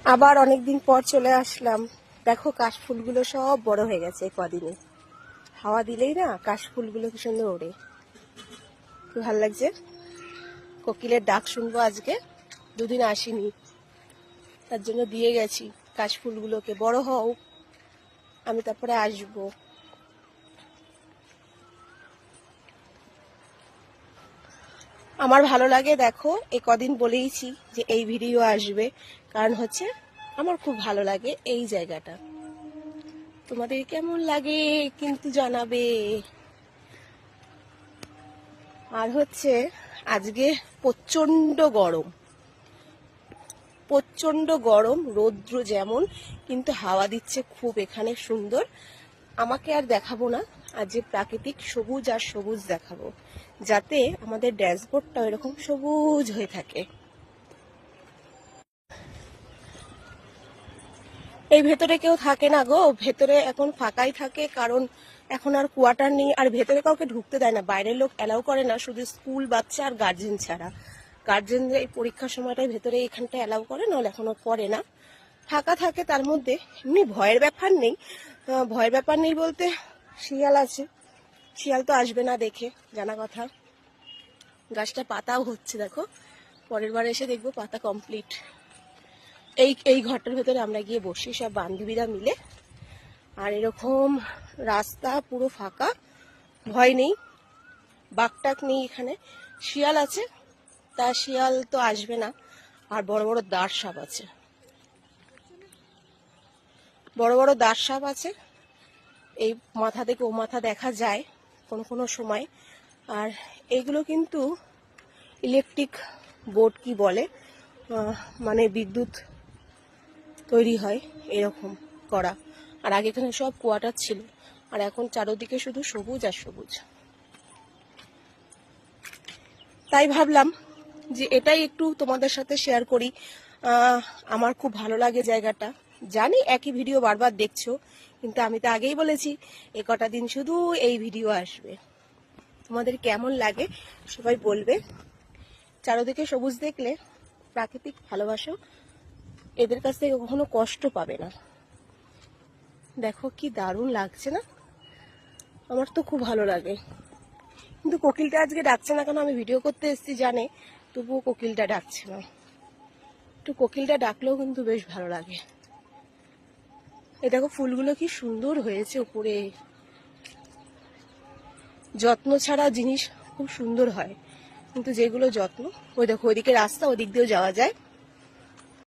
আবার অনেকদিন পর চলে আসলাম। দেখো কাশফুলগুলো সব বড় হয়ে গেছে কদিনে। হাওয়া দিলেই না কাশফুলগুলো কি সুন্দর ওড়ে, খুব ভালো লাগছে। কোকিলের ডাক শুনবো আজকে, দুদিন আসিনি, তার জন্য দিয়ে গেছি কাশফুলগুলোকে। বড় হও, আমি তারপরে আসবো। আমার ভালো লাগে, দেখো এই কদিন বলেইছি যে এই ভিডিও আসবে, কারণ হচ্ছে আমার খুব ভালো লাগে এই জায়গাটা। তোমাদের কেমন লাগে কিন্তু জানাবে। আর হচ্ছে আজকে প্রচন্ড গরম, প্রচন্ড গরম, রৌদ্র যেমন, কিন্তু হাওয়া দিচ্ছে খুব এখানে সুন্দর। আমাকে আর দেখাবো না, আজ যে প্রাকৃতিক সবুজ আর সবুজ দেখাবো, যাতে আমাদের ড্যাশবোর্ডটা এরকম সবুজ হয়ে থাকে। এই ভেতরে কেউ থাকে না গো, ভেতরে এখন ফাঁকাই থাকে, কারণ এখন আর কোয়ার্টার নেই, আর ভেতরে কাউকে ঢুকতে দেয় না, বাইরের লোক অ্যালাউ করে না, শুধু স্কুল বাচ্চা আর গার্জেন ছাড়া। গার্জেনরা এই পরীক্ষার সময়টাই ভেতরে এখানটা অ্যালাউ করে, নাহলে এখনো করে না, ফাঁকা থাকে। তার মধ্যে এমনি ভয়ের ব্যাপার নেই, ভয়ের ব্যাপার নেই বলতে শিয়াল আছে, শিয়াল তো আসবে না দেখে জানা কথা। গাছটা পাতাও হচ্ছে দেখো, পরের বার এসে দেখবো পাতা কমপ্লিট। এই ঘরটার ভেতরে আমরা গিয়ে বসি সব বান্ধবীরা মিলে, আর এরকম রাস্তা পুরো ফাঁকা, ভয় নেই, বাঘটাক নেই এখানে। শিয়াল আছে, তা শিয়াল তো আসবে না। আর বড় বড় দাঁড় সাপ আছে, বড় বড় দাঁড় সাপ আছে, এই মাথা থেকে ও মাথা দেখা যায় কোনো কোনো সময়। আর এইগুলো কিন্তু ইলেকট্রিক বোর্ড কি বলে, মানে বিদ্যুৎ তৈরি হয় এরকম করা। আর আগে এখানে সব কোয়ার্টার ছিল, আর এখন চারদিকে শুধু সবুজ আর সবুজ। তাই ভাবলাম যে এটাই একটু তোমাদের সাথে শেয়ার করি। আমার খুব ভালো লাগে জায়গাটা। জানি একই ভিডিও বারবার দেখছো, কিন্তু আমি তো আগেই বলেছি এ কটা দিন শুধু এই ভিডিও আসবে। তোমাদের কেমন লাগে সবাই বলবে। চারদিকে সবুজ দেখলে প্রাকৃতিক ভালোবাসো, এদের কাছ থেকে কখনো কষ্ট পাবে না। দেখো কি দারুণ লাগছে না, আমার তো খুব ভালো লাগে। কিন্তু কোকিলটা আজকে ডাকছে না কেন, আমি ভিডিও করতে এসেছি জানে, তবুও কোকিলটা ডাকছে না। একটু কোকিলটা ডাকলেও কিন্তু বেশ ভালো লাগে। এই দেখো ফুলগুলো কি সুন্দর হয়েছে উপরে, যত্ন ছাড়া জিনিস খুব সুন্দর হয়, কিন্তু যেগুলো যত্ন, ওই দেখো ওইদিকে রাস্তা, ওদিক দিয়েও যাওয়া যায়।